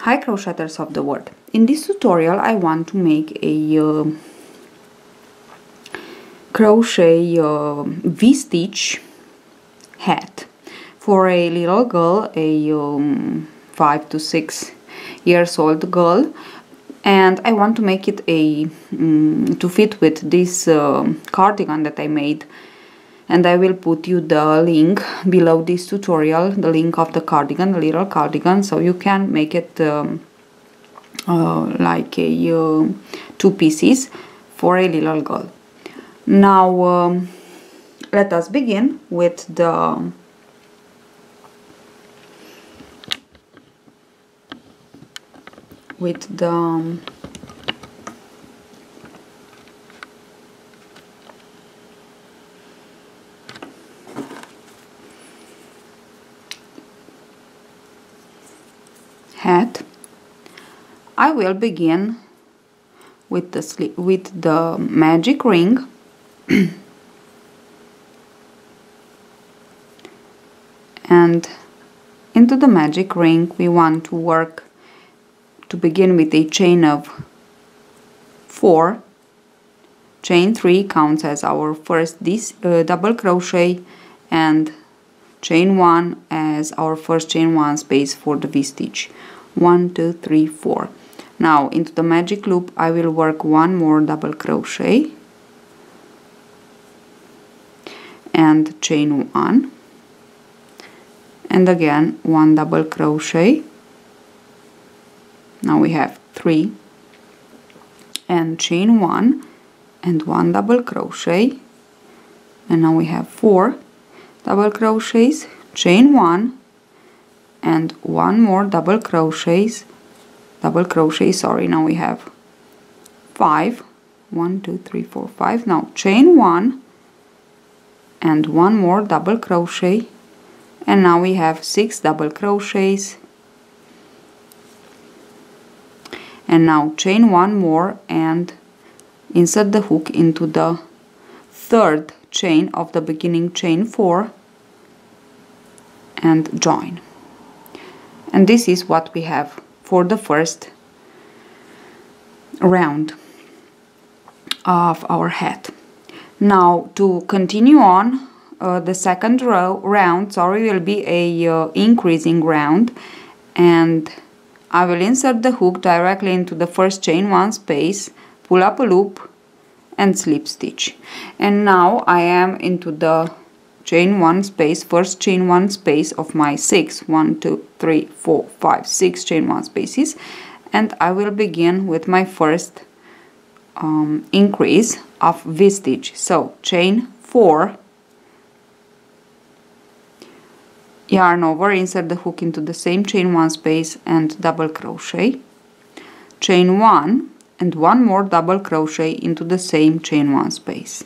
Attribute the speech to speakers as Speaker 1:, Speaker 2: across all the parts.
Speaker 1: Hi crocheters of the world. In this tutorial I want to make a crochet V-stitch hat for a little girl, a 5 to 6 years old girl, and I want to make it to fit with this cardigan that I made, and I will put you the link below this tutorial, the link of the cardigan, the little cardigan, so you can make it like a 2 pieces for a little girl. Now let us begin with the hat. I will begin with the magic ring and into the magic ring we want to work to begin with a chain of 4. Chain 3 counts as our first double crochet, and chain 1 as our first chain 1 space for the V-stitch. 1, 2, 3, 4. Now into the magic loop I will work 1 more double crochet and chain 1, and again 1 double crochet. Now we have 3, and chain 1 and 1 double crochet, and now we have 4 double crochets, chain 1 and 1 more double crochet, sorry. Now we have 5, 1, 2, 3, 4, 5. Now chain 1 and 1 more double crochet, and now we have 6 double crochets, and now chain 1 more and insert the hook into the third chain of the beginning chain 4 and join. And this is what we have for the first round of our hat. Now to continue on, the second round will be a increasing round, and I will insert the hook directly into the first chain 1 space, pull up a loop and slip stitch. And now I am into the chain 1 space, first chain 1 space of my 6, 1, 2, 3, 4, 5, 6 chain 1 spaces, and I will begin with my first increase of V-stitch. So chain 4, yarn over, insert the hook into the same chain 1 space and double crochet, chain 1 and 1 more double crochet into the same chain 1 space.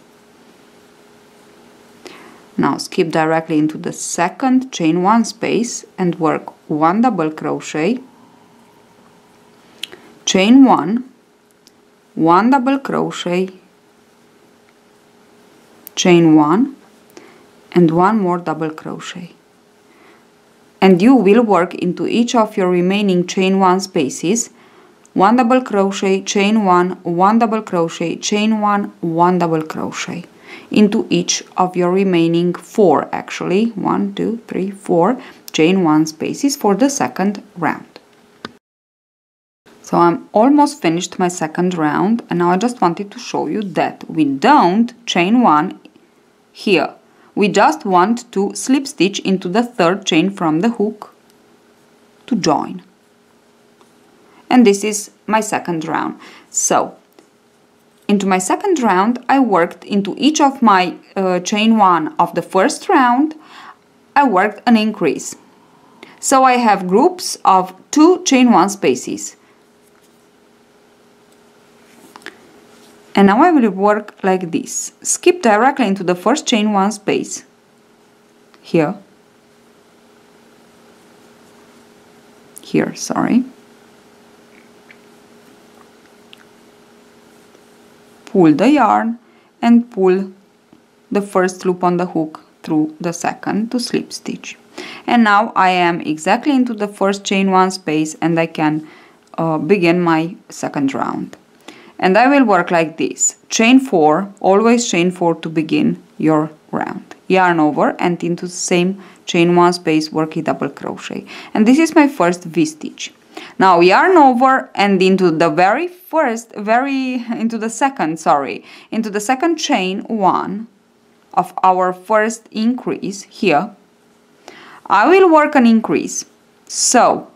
Speaker 1: Now skip directly into the second chain 1 space and work 1 double crochet, chain 1, 1 double crochet, chain 1 and 1 more double crochet. And you will work into each of your remaining chain 1 spaces 1 double crochet, chain 1, 1 double crochet, chain 1, 1 double crochet into each of your remaining 4, actually 1, 2, 3, 4 chain 1 spaces for the second round. So I'm almost finished my second round, and now I just wanted to show you that we don't chain 1 here. We just want to slip stitch into the third chain from the hook to join. And this is my second round. So into my second round I worked into each of my chain 1 of the first round, I worked an increase. So I have groups of 2 chain 1 spaces. And now I will work like this. Skip directly into the first chain 1 space here, sorry. Pull the yarn and pull the first loop on the hook through the second to slip stitch. And now I am exactly into the first chain 1 space, and I can begin my second round. And I will work like this. Chain 4, always chain 4 to begin your round. Yarn over and into the same chain 1 space, work a double crochet. And this is my first V-stitch. Now yarn over and into the into the second chain 1 of our first increase here. I will work an increase. So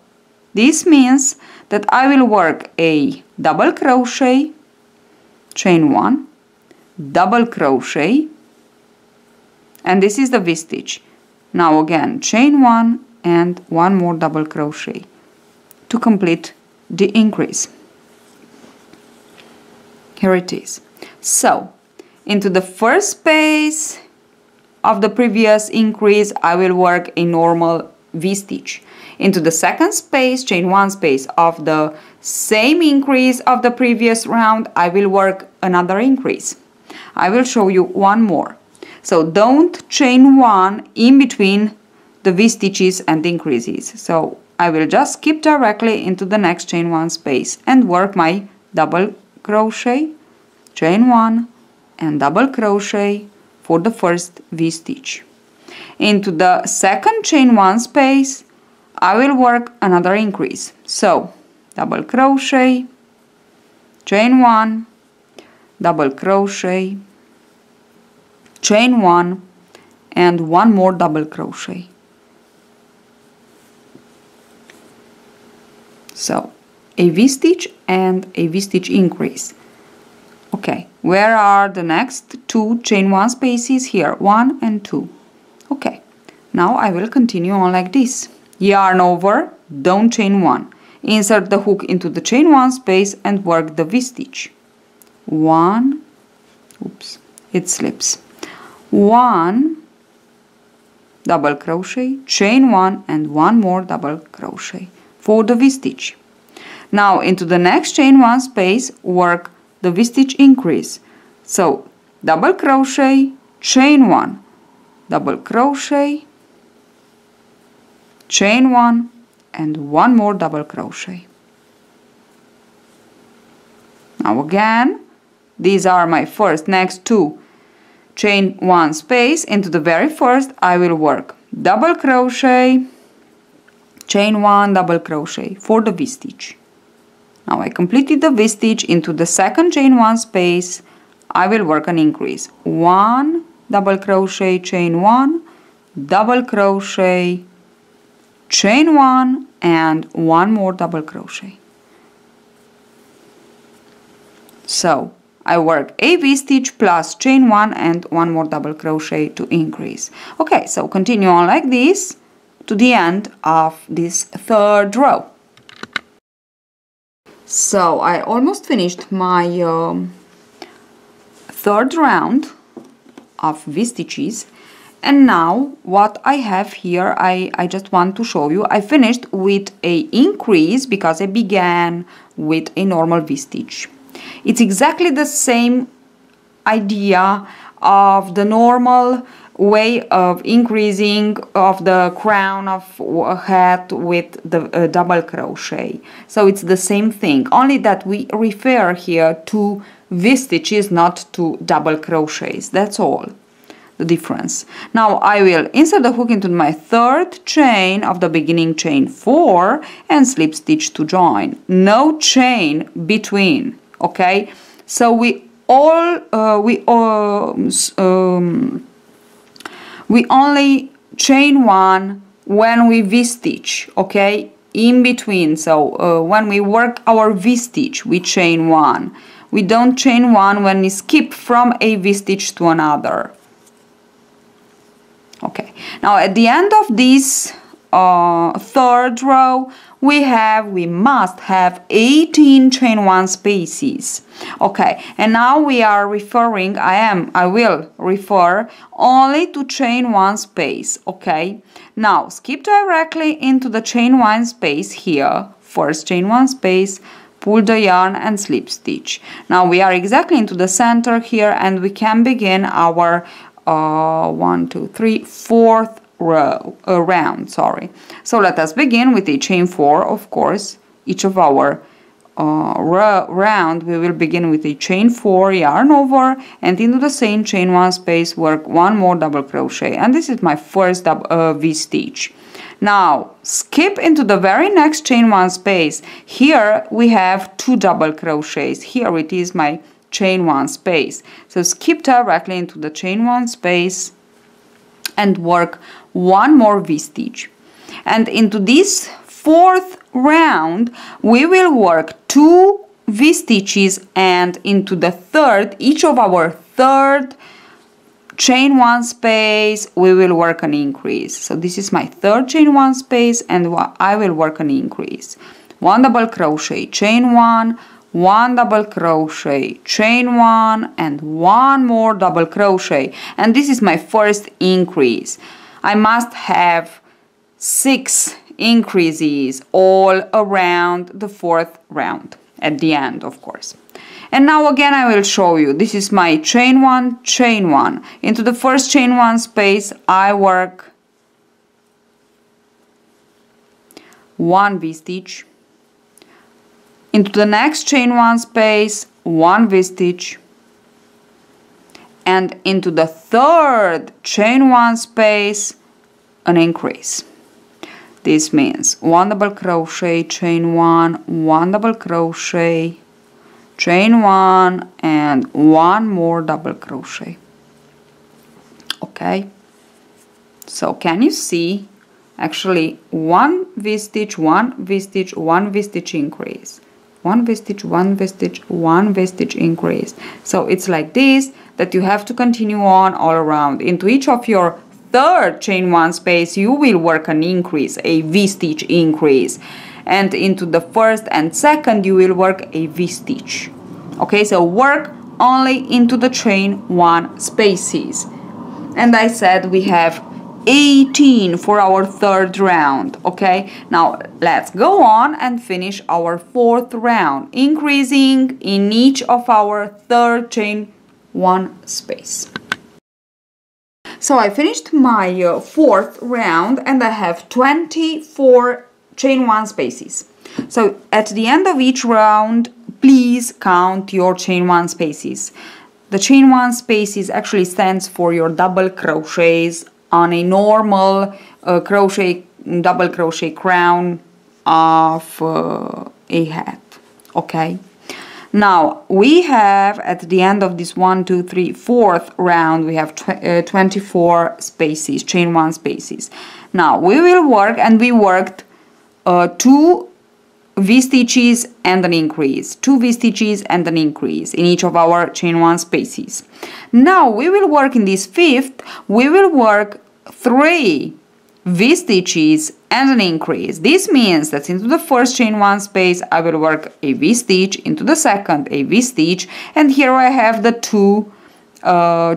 Speaker 1: this means that I will work a double crochet, chain 1, double crochet, and this is the V-stitch. Now again chain 1 and one more double crochet to complete the increase. Here it is. So into the first space of the previous increase I will work a normal V-stitch. Into the second space, chain 1 space of the same increase of the previous round, I will work another increase. I will show you one more. So don't chain 1 in between the V-stitches and increases. So I will just skip directly into the next chain 1 space and work my double crochet, chain 1 and double crochet for the first V-stitch. Into the second chain 1 space I will work another increase. So double crochet, chain 1, double crochet, chain 1 and one more double crochet. So a V-stitch and a V-stitch increase. Okay, where are the next two chain 1 spaces? Here, 1 and 2. Okay, now I will continue on like this. Yarn over, don't chain 1. Insert the hook into the chain 1 space and work the V-stitch. 1, oops, it slips. 1 double crochet, chain 1 and one more double crochet for the V-stitch. Now into the next chain 1 space work the V-stitch increase. So double crochet, chain 1, double crochet, chain 1 and one more double crochet. Now again, these are my next two chain 1 space. Into the very first I will work double crochet, chain 1, double crochet for the V-stitch. Now I completed the V-stitch. Into the second chain 1 space I will work an increase. 1 double crochet, chain 1, double crochet, chain 1 and one more double crochet. So I work a V-stitch plus chain 1 and one more double crochet to increase. Okay, so continue on like this to the end of this third row. So I almost finished my third round of V-stitches, and now what I have here, I just want to show you. I finished with a increase because I began with a normal V-stitch. It's exactly the same idea of the normal way of increasing of the crown of a hat with the double crochet. So it's the same thing, only that we refer here to V-stitches, not to double crochets. That's all the difference. Now I will insert the hook into my third chain of the beginning chain 4 and slip stitch to join. No chain between. Okay, so we only chain 1 when we V-stitch, okay, in between. So when we work our V-stitch we chain 1. We don't chain 1 when we skip from a V-stitch to another. Okay, now at the end of this third row we must have 18 chain 1 spaces. Okay, and now we are referring, I will refer only to chain 1 space. Okay, now skip directly into the chain 1 space here, first chain 1 space, pull the yarn and slip stitch. Now we are exactly into the center here and we can begin our 1, 2, 3, fourth round, sorry. So let us begin with a chain 4, of course. Each of our round we will begin with a chain 4, yarn over, and into the same chain 1 space work 1 more double crochet, and this is my first V stitch. Now skip into the very next chain 1 space. Here we have 2 double crochets. Here it is my chain 1 space. So skip directly into the chain 1 space and work 1 more V stitch. And into this 4th round we will work 2 V stitches, and into the 3rd, each of our 3rd chain 1 space we will work an increase. So this is my 3rd chain 1 space, and I will work an increase. 1 double crochet, chain 1, 1 double crochet, chain 1, and 1 more double crochet, and this is my first increase. I must have 6 increases all around the 4th round at the end, of course. And now again I will show you. This is my chain 1, chain 1. Into the first chain 1 space I work 1 V stitch. Into the next chain 1 space 1 V stitch. And into the 3rd chain 1 space an increase. This means 1 double crochet, chain 1, 1 double crochet, chain 1, and 1 more double crochet. Okay, so can you see actually 1 V stitch, 1 V stitch, 1 V stitch increase, 1 V stitch, 1 V stitch, 1 V stitch increase. So it's like this that you have to continue on all around. Into each of your 3rd chain 1 space you will work an increase, a V stitch increase, and into the 1st and 2nd you will work a V stitch. Okay, so work only into the chain 1 spaces. And I said we have 18 for our 3rd round. Okay, now let's go on and finish our 4th round, increasing in each of our 3rd chain 1 space. So I finished my 4th round and I have 24 chain 1 spaces. So at the end of each round, please count your chain 1 spaces. The chain 1 spaces actually stands for your double crochets on a normal double crochet crown of a hat. Okay. Now we have at the end of this 1, 2, 3, 4th round we have 24 spaces, chain 1 spaces. Now we will work, and we worked 2 V stitches and an increase, 2 V stitches and an increase in each of our chain 1 spaces. Now we will work in this 5th, we will work 3 V stitches and an increase. This means that into the 1st chain 1 space I will work a V stitch, into the 2nd a V stitch, and here I have the 2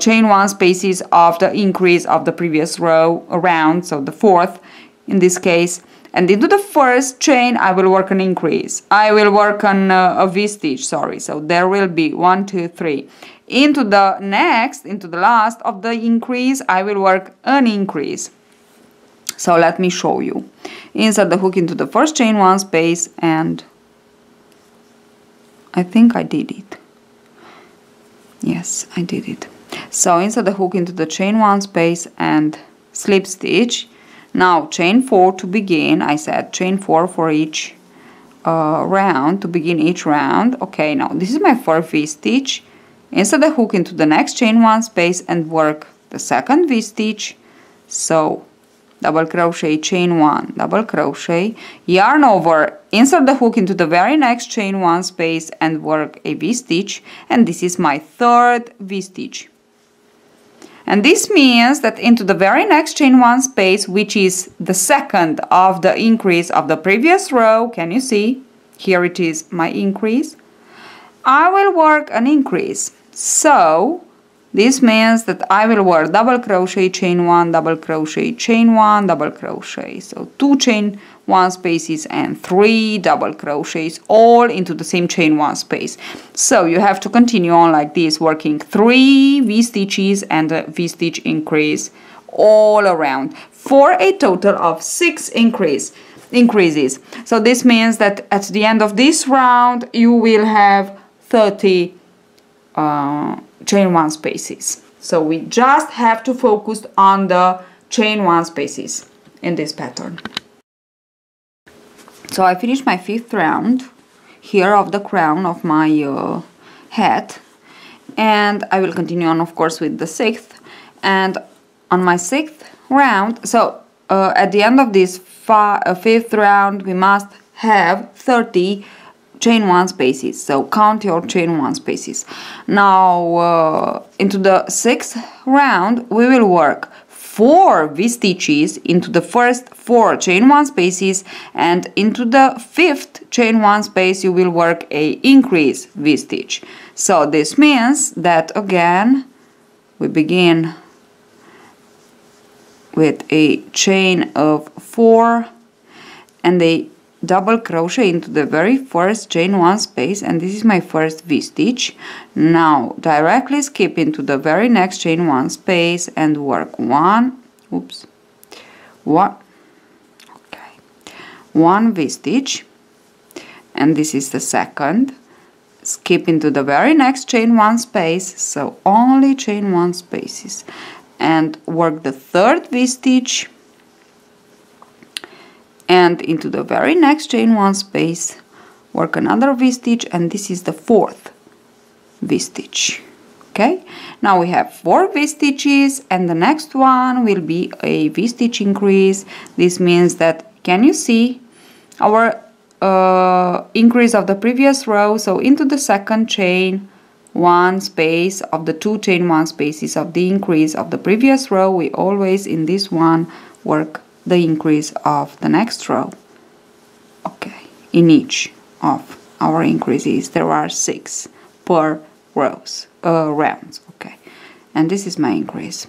Speaker 1: chain 1 spaces of the increase of the previous round, so the 4th in this case, and into the 1st chain I will work an increase. I will work on a V stitch, sorry, so there will be 1, 2, 3. Into the next, into the last of the increase I will work an increase. So let me show you. Insert the hook into the 1st chain 1 space, and I think I did it. Yes, I did it. So insert the hook into the chain 1 space and slip stitch. Now chain 4 to begin. I said chain 4 for each round, to begin each round. Okay, now this is my 4th V stitch. Insert the hook into the next chain 1 space and work the 2nd V stitch. So double crochet, chain 1, double crochet, yarn over, insert the hook into the very next chain 1 space and work a V stitch, and this is my 3rd V stitch. And this means that into the very next chain 1 space, which is the 2nd of the increase of the previous row, can you see? Here it is my increase. I will work an increase. So this means that I will work double crochet, chain 1, double crochet, chain 1, double crochet. So 2 chain 1 spaces and 3 double crochets all into the same chain 1 space. So you have to continue on like this, working 3 V stitches and a V stitch increase all around for a total of 6 increases. So this means that at the end of this round you will have 30 chain 1 spaces. So we just have to focus on the chain 1 spaces in this pattern. So I finished my 5th round here of the crown of my hat, and I will continue on, of course, with the 6th. And on my 6th round, so at the end of this 5th round we must have 30 chain 1 spaces. So count your chain 1 spaces. Now into the 6th round we will work 4 V-stitches into the first 4 chain 1 spaces, and into the 5th chain 1 space you will work a increase V-stitch. So this means that again we begin with a chain of 4 and a double crochet into the very first chain 1 space, and this is my first V-stitch. Now directly skip into the very next chain 1 space and work one V-stitch, and this is the second. Skip into the very next chain 1 space, so only chain 1 spaces, and work the third V-stitch, and into the very next chain 1 space work another V-stitch, and this is the fourth V-stitch. Okay, now we have 4 V-stitches, and the next one will be a V-stitch increase. This means that, can you see our increase of the previous row? So into the second chain 1 space of the 2 chain 1 spaces of the increase of the previous row, we always in this one work the increase of the next row. Okay, in each of our increases there are 6 per rounds. Okay, and this is my increase.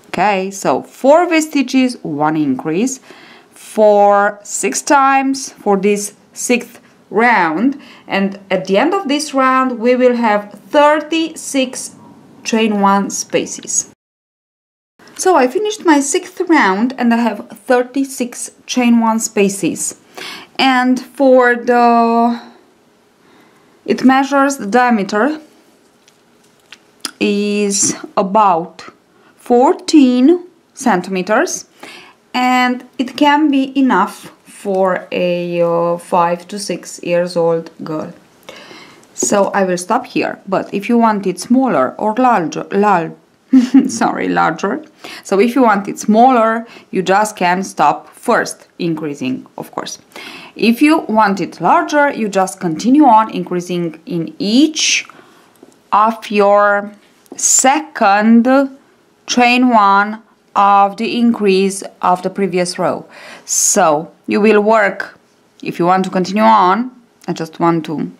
Speaker 1: Okay, so 4 V-stitches, 1 increase for 6 times for this 6th round, and at the end of this round we will have 36 chain 1 spaces. So I finished my 6th round and I have 36 chain 1 spaces, and for it measures the diameter is about 14 centimeters, and it can be enough for a 5 to 6 years old girl. So I will stop here, but if you want it smaller or larger, so if you want it smaller, you just can stop first increasing, of course. If you want it larger, you just continue on increasing in each of your second chain 1 of the increase of the previous row. So you will work, if you want to continue on, I just want to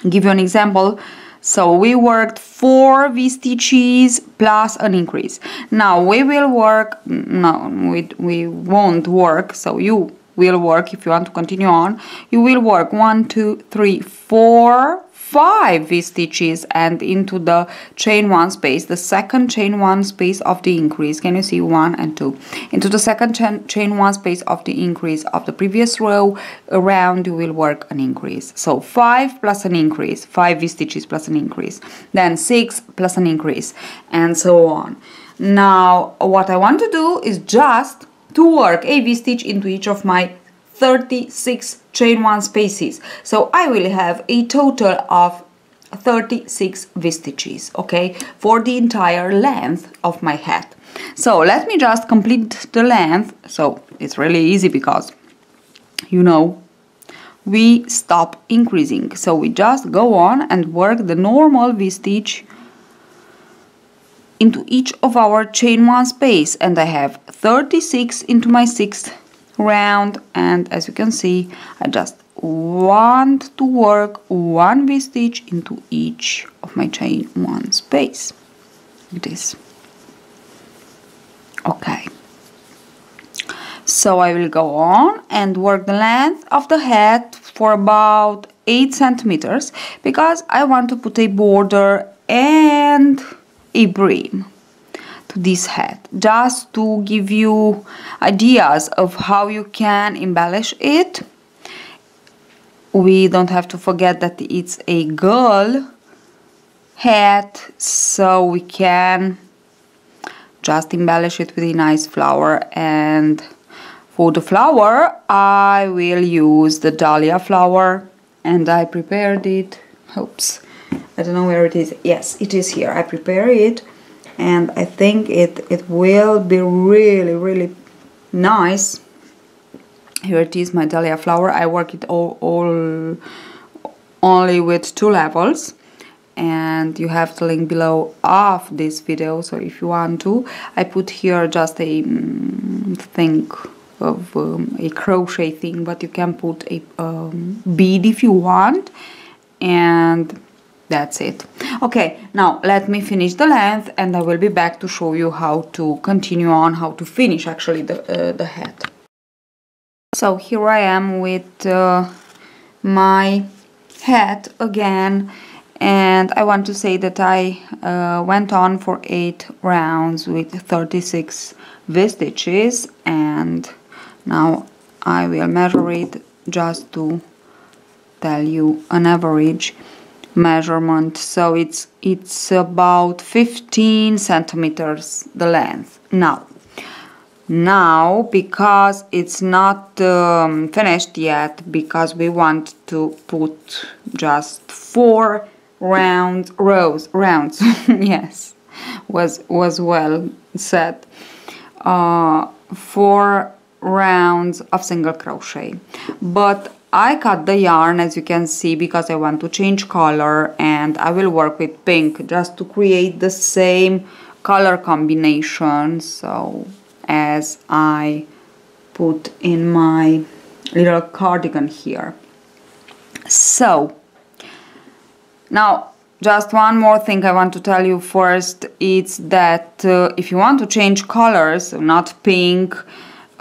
Speaker 1: give you an example. So we worked 4 V-stitches plus an increase. Now we will work, we won't work, so you will work, if you want to continue on, you will work 1, 2, 3, 4, 5 V-stitches and into the chain 1 space, the second chain 1 space of the increase. Can you see 1 and 2? Into the second chain 1 space of the increase of the previous row around you will work an increase. So 5 plus an increase, 5 V-stitches plus an increase, then 6 plus an increase, and so on. Now what I want to do is just to work a V-stitch into each of my 36 chain 1 spaces. So I will have a total of 36 V-stitches, okay, for the entire length of my hat. So let me just complete the length. So it's really easy because, you know, we stop increasing. So we just go on and work the normal V-stitch into each of our chain 1 space, and I have 36 into my 6th round, and as you can see I just want to work 1 V-stitch into each of my chain 1 space like this. Okay, so I will go on and work the length of the hat for about 8 centimeters because I want to put a border and a brim. to this hat, just to give you ideas of how you can embellish it. We don't have to forget that it's a girl hat, so we can just embellish it with a nice flower. And for the flower I will use the dahlia flower, and I prepared it. Oops, I don't know where it is. Yes, it is here. I prepare it, and I think it will be really nice. Here it is, my dahlia flower. I work it all only with 2 levels, and you have the link below of this video, so if you want to. I put here just a thing of a crochet thing, but you can put a bead if you want, and that's it. Okay, now let me finish the length, and I will be back to show you how to continue on, how to finish actually the hat. So here I am with my hat again, and I want to say that I went on for 8 rounds with 36 V-stitches, and now I will measure it just to tell you an average measurement. So it's about 15 centimeters the length. Now because it's not finished yet, because we want to put just 4 rounds yes, was well said. 4 rounds of single crochet, but I cut the yarn, as you can see, because I want to change color, and I will work with pink just to create the same color combination, so as I put in my little cardigan here. So now just one more thing I want to tell you first. It's that if you want to change colors, not pink,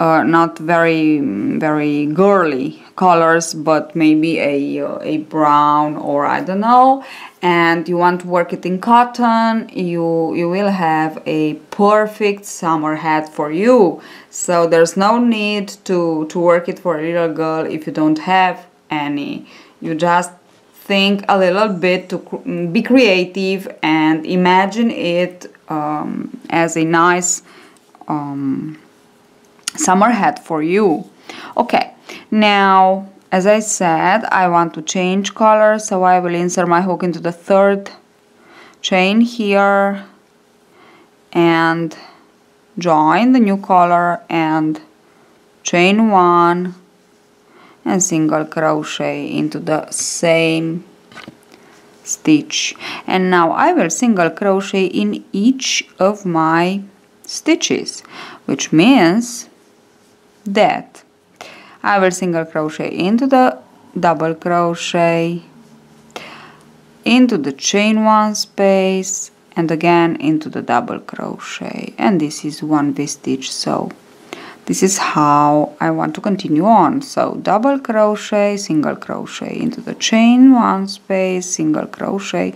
Speaker 1: not very girly colors, but maybe a brown, or I don't know, and you want to work it in cotton, you will have a perfect summer hat for you. So there's no need to work it for a little girl if you don't have any. You just think a little bit to be creative and imagine it as a nice summer hat for you. Okay, now as I said, I want to change color, so I will insert my hook into the 3rd chain here and join the new color and chain 1 and single crochet into the same stitch. And now I will single crochet in each of my stitches, which means that I will single crochet into the double crochet, into the chain 1 space, and again into the double crochet, and this is 1 V-stitch. So this is how I want to continue on. So double crochet, single crochet into the chain 1 space, single crochet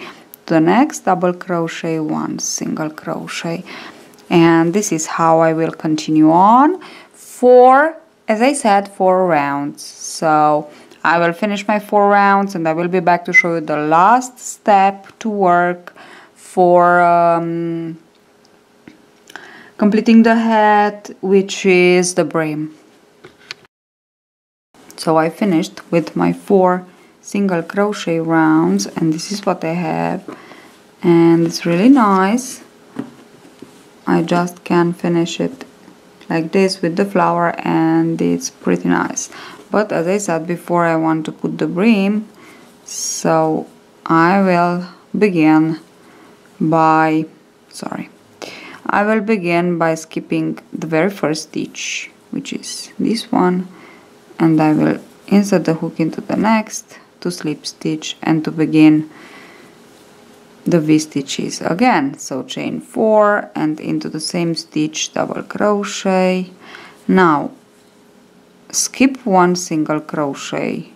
Speaker 1: to the next double crochet, 1 single crochet, and this is how I will continue on for, as I said, 4 rounds. So I will finish my 4 rounds, and I will be back to show you the last step to work for completing the hat, which is the brim. So I finished with my 4 single crochet rounds, and this is what I have, and it's really nice. I just can finish it like this with the flower, and it's pretty nice. But as I said before, I want to put the brim, so I will begin by skipping the very first stitch, which is this one, and I will insert the hook into the next to slip stitch and to begin the V-stitches again. So chain 4 and into the same stitch double crochet. Now skip 1 single crochet,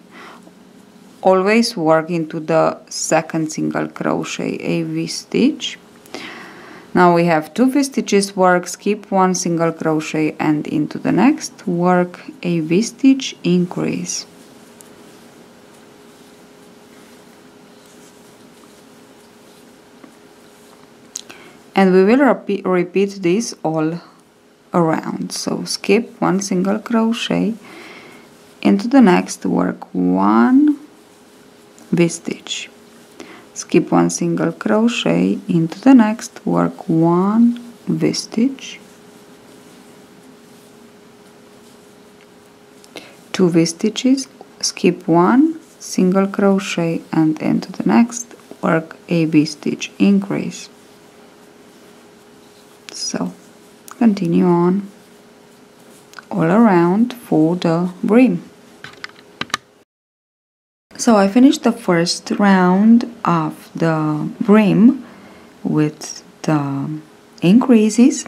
Speaker 1: always work into the 2nd single crochet, a V-stitch, Now we have 2 V-stitches, work, skip 1 single crochet, and into the next work a V-stitch increase. And we will repeat this all around. So skip 1 single crochet, into the next work 1 V-stitch, skip 1 single crochet, into the next work 1 V-stitch, 2 V-stitches, skip 1 single crochet, and into the next work a V-stitch increase. So continue on all around for the brim. So I finished the first round of the brim with the increases,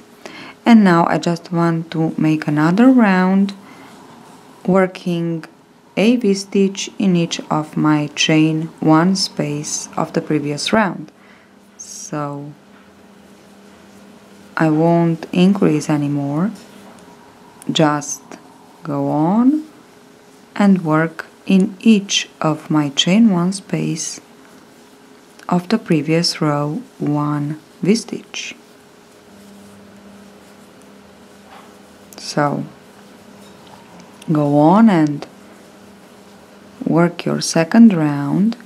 Speaker 1: and now I just want to make another round working a V-stitch in each of my chain 1 space of the previous round. So I won't increase anymore, just go on and work in each of my chain 1 space of the previous row 1 V-stitch. So go on and work your second round,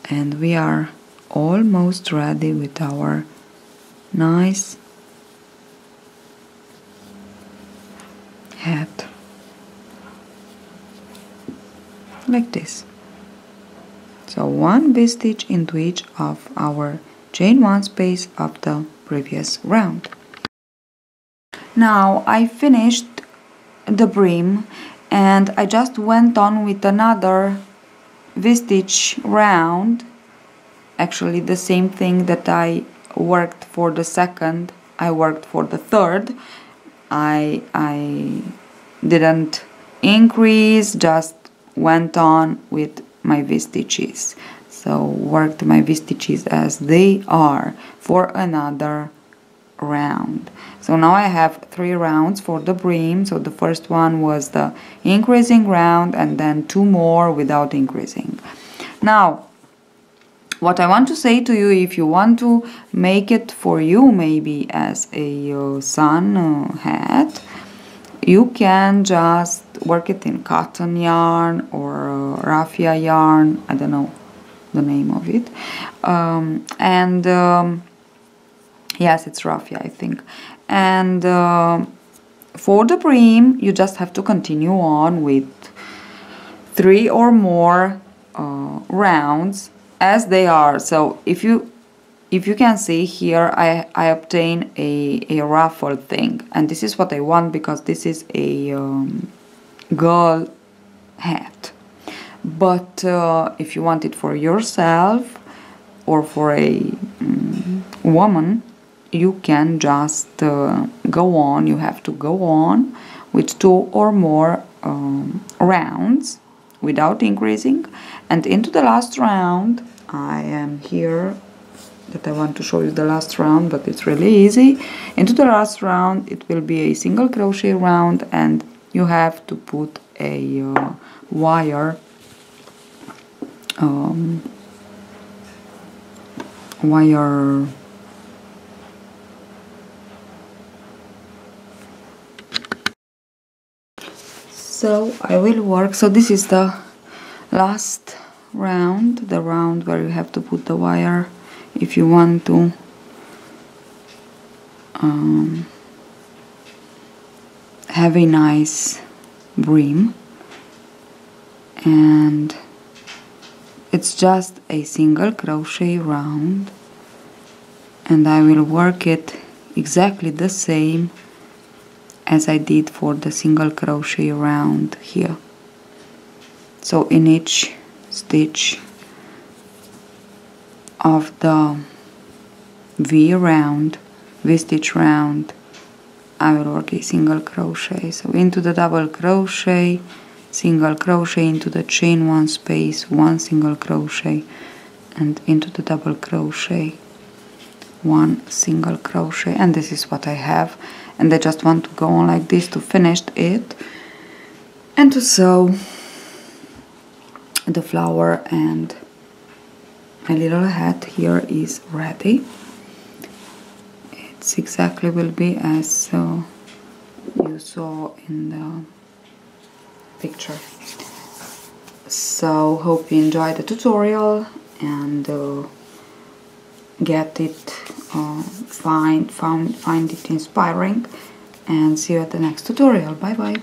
Speaker 1: and we are almost ready with our nice hat, like this. So 1 V-stitch into each of our chain 1 space of the previous round. Now I finished the brim, and I just went on with another V-stitch round. Actually the same thing that I worked for the second, I worked for the third. I didn't increase, just went on with my V-stitches. So worked my V-stitches as they are for another round. So now I have 3 rounds for the brim. So the first one was the increasing round, and then 2 more without increasing. Now what I want to say to you, if you want to make it for you maybe as a sun hat, you can just work it in cotton yarn or raffia yarn, I don't know the name of it, yes, it's raffia, I think. And for the brim you just have to continue on with 3 or more rounds as they are. So if you can see here, I obtain a ruffle thing, and this is what I want because this is a girl hat. But if you want it for yourself or for a woman, you can just go on. You have to go on with 2 or more rounds without increasing, and into the last round, I am here that I want to show you the last round, but it's really easy. Into the last round it will be a single crochet round, and you have to put a wire so I will work. So this is the last round, the round where you have to put the wire if you want to have a nice brim, and it's just a single crochet round, and I will work it exactly the same as I did for the single crochet round here. So in each stitch of the V-stitch round, I will work a single crochet. So into the double crochet, single crochet, into the chain 1 space, 1 single crochet, and into the double crochet, 1 single crochet, and this is what I have, and I just want to go on like this to finish it and to sew the flower, and my little hat here is ready. It's exactly will be as you saw in the picture. So hope you enjoyed the tutorial and get it, find it inspiring, and see you at the next tutorial. Bye bye.